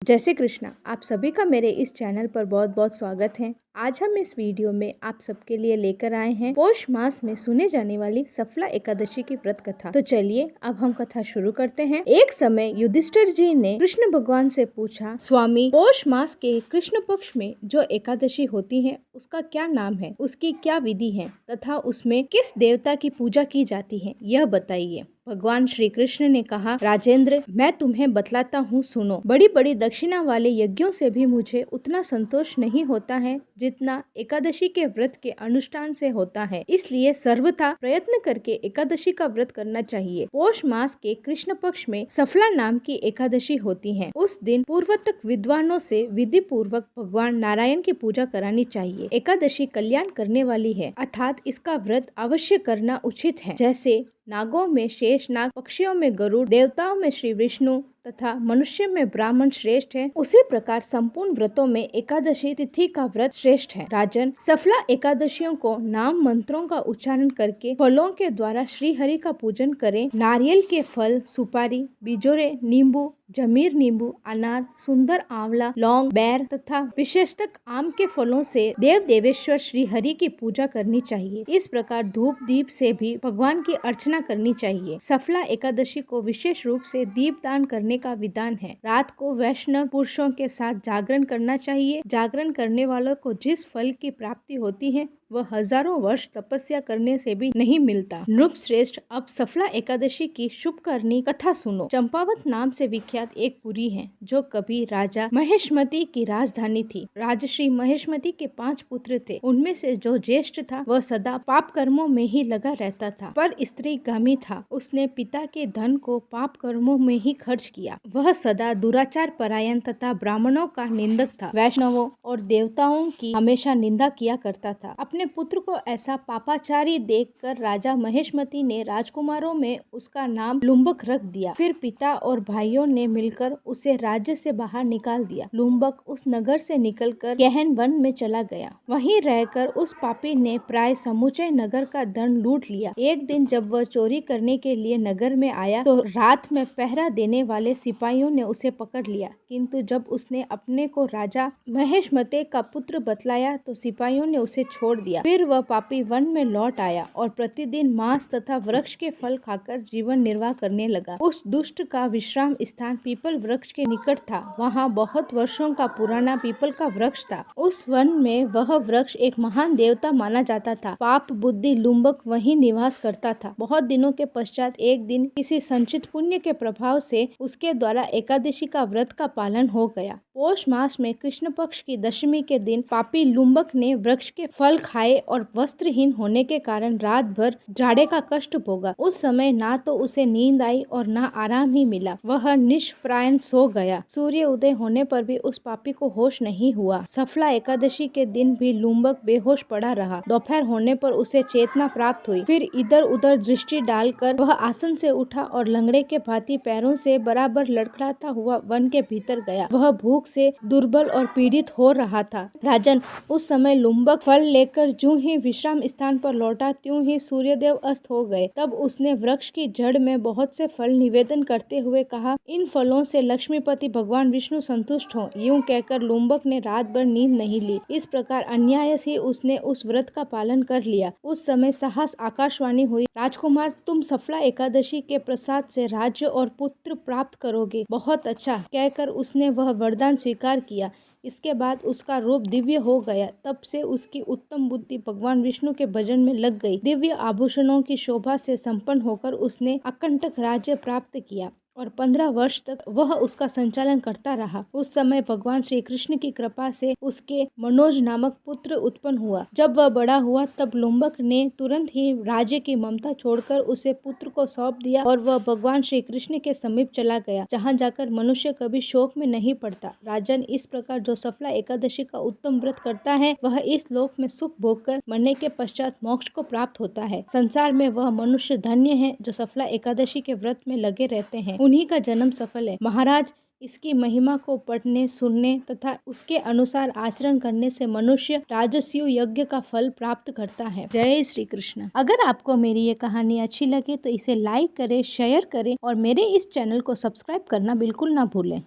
जय श्री कृष्णा। आप सभी का मेरे इस चैनल पर बहुत बहुत स्वागत है। आज हम इस वीडियो में आप सबके लिए लेकर आए हैं पौष मास में सुने जाने वाली सफला एकादशी की व्रत कथा। तो चलिए अब हम कथा शुरू करते हैं। एक समय युधिष्ठिर जी ने कृष्ण भगवान से पूछा, स्वामी, पौष मास के कृष्ण पक्ष में जो एकादशी होती है उसका क्या नाम है, उसकी क्या विधि है तथा उसमें किस देवता की पूजा की जाती है, यह बताइए। भगवान श्री कृष्ण ने कहा, राजेंद्र, मैं तुम्हें बतलाता हूँ, सुनो। बड़ी बड़ी दक्षिणा वाले यज्ञों से भी मुझे उतना संतोष नहीं होता है जितना एकादशी के व्रत के अनुष्ठान से होता है। इसलिए सर्वथा प्रयत्न करके एकादशी का व्रत करना चाहिए। पौष मास के कृष्ण पक्ष में सफला नाम की एकादशी होती है। उस दिन पूर्वतक विद्वानों से विधि पूर्वक भगवान नारायण की पूजा करानी चाहिए। एकादशी कल्याण करने वाली है, अर्थात इसका व्रत अवश्य करना उचित है। जैसे नागों में शेषनाग, पक्षियों में गरुड़, देवताओं में श्री विष्णु तथा मनुष्य में ब्राह्मण श्रेष्ठ है, उसी प्रकार संपूर्ण व्रतों में एकादशी तिथि का व्रत श्रेष्ठ है। राजन, सफला एकादशियों को नाम मंत्रों का उच्चारण करके फलों के द्वारा श्री हरि का पूजन करें। नारियल के फल, सुपारी, बिजोरे, नींबू, जमीर नींबू, अनार, सुंदर आंवला, लौंग, बैर तथा विशेषतक आम के फलों से देव देवेश्वर श्री हरि की पूजा करनी चाहिए। इस प्रकार धूप दीप से भी भगवान की अर्चना करनी चाहिए। सफला एकादशी को विशेष रूप से दीप दान करने का विधान है। रात को वैष्णव पुरुषों के साथ जागरण करना चाहिए। जागरण करने वालों को जिस फल की प्राप्ति होती है वह हजारों वर्ष तपस्या करने से भी नहीं मिलता। नृप श्रेष्ठ, अब सफला एकादशी की शुभ करनी कथा सुनो। चंपावत नाम से विख्यात एक पुरी है जो कभी राजा महेशमती की राजधानी थी। राजश्री महेशमती के 5 पुत्र थे। उनमें से जो ज्येष्ठ था वह सदा पाप कर्मों में ही लगा रहता था, पर स्त्रीगामी था। उसने पिता के धन को पाप कर्मों में ही खर्च किया। वह सदा दुराचार परायण तथा ब्राह्मणों का निंदक था। वैष्णवों और देवताओं की हमेशा निंदा किया करता था। अपने पुत्र को ऐसा पापाचारी देखकर राजा महेशमती ने राजकुमारों में उसका नाम लुम्बक रख दिया। फिर पिता और भाइयों ने मिलकर उसे राज्य से बाहर निकाल दिया। लुम्बक उस नगर से निकलकर गहन वन में चला गया। वहीं रहकर उस पापी ने प्राय समूचे नगर का धन लूट लिया। एक दिन जब वह चोरी करने के लिए नगर में आया तो रात में पहरा देने वाले सिपाहियों ने उसे पकड़ लिया, किंतु जब उसने अपने को राजा महेशमती का पुत्र बतलाया तो सिपाहियों ने उसे छोड़ दिया। फिर वह पापी वन में लौट आया और प्रतिदिन मांस तथा वृक्ष के फल खाकर जीवन निर्वाह करने लगा। उस दुष्ट का विश्राम स्थान पीपल वृक्ष के निकट था। वहाँ बहुत वर्षों का पुराना पीपल का वृक्ष था। उस वन में वह वृक्ष एक महान देवता माना जाता था। पाप बुद्धि लुम्बक वहीं निवास करता था। बहुत दिनों के पश्चात एक दिन किसी संचित पुण्य के प्रभाव से उसके द्वारा एकादशी का व्रत का पालन हो गया। पौष मास में कृष्ण पक्ष की दशमी के दिन पापी लुम्बक ने वृक्ष के फल खाए और वस्त्रहीन होने के कारण रात भर जाड़े का कष्ट भोगा। उस समय ना तो उसे नींद आई और ना आराम ही मिला। वह निष्प्राण सो गया। सूर्य उदय होने पर भी उस पापी को होश नहीं हुआ। सफला एकादशी के दिन भी लुम्बक बेहोश पड़ा रहा। दोपहर होने पर उसे चेतना प्राप्त हुई। फिर इधर उधर दृष्टि डालकर वह आसन से उठा और लंगड़े के भांति पैरों से बराबर लड़खड़ाता हुआ वन के भीतर गया। वह भूख से दुर्बल और पीड़ित हो रहा था। राजन, उस समय लुम्बक फल लेकर ज्यों ही विश्राम स्थान पर लौटा त्यों ही सूर्यदेव अस्त हो गए। तब उसने वृक्ष की जड़ में बहुत से फल निवेदन करते हुए कहा, इन फलों से लक्ष्मीपति भगवान विष्णु संतुष्ट हो। यूं कहकर लुम्बक ने रात भर नींद नहीं ली। इस प्रकार अन्यायस ही उसने उस व्रत का पालन कर लिया। उस समय सहस आकाशवाणी हुई, राजकुमार, तुम सफला एकादशी के प्रसाद से राज्य और पुत्र प्राप्त करोगे। बहुत अच्छा, कहकर उसने वह वरदान स्वीकार किया। इसके बाद उसका रूप दिव्य हो गया। तब से उसकी उत्तम बुद्धि भगवान विष्णु के भजन में लग गई। दिव्य आभूषणों की शोभा से संपन्न होकर उसने अकंटक राज्य प्राप्त किया और 15 वर्ष तक वह उसका संचालन करता रहा। उस समय भगवान श्री कृष्ण की कृपा से उसके मनोज नामक पुत्र उत्पन्न हुआ। जब वह बड़ा हुआ तब लुम्बक ने तुरंत ही राज्य की ममता छोड़कर उसे पुत्र को सौंप दिया और वह भगवान श्री कृष्ण के समीप चला गया, जहाँ जाकर मनुष्य कभी शोक में नहीं पड़ता। राजन, इस प्रकार जो सफला एकादशी का उत्तम व्रत करता है वह इस लोक में सुख भोग कर मरने के पश्चात मोक्ष को प्राप्त होता है। संसार में वह मनुष्य धन्य है जो सफला एकादशी के व्रत में लगे रहते हैं। उन्हीं का जन्म सफल है। महाराज, इसकी महिमा को पढ़ने, सुनने तथा उसके अनुसार आचरण करने से मनुष्य राजस्यु यज्ञ का फल प्राप्त करता है। जय श्री कृष्ण। अगर आपको मेरी ये कहानी अच्छी लगे तो इसे लाइक करें, शेयर करें और मेरे इस चैनल को सब्सक्राइब करना बिल्कुल ना भूलें।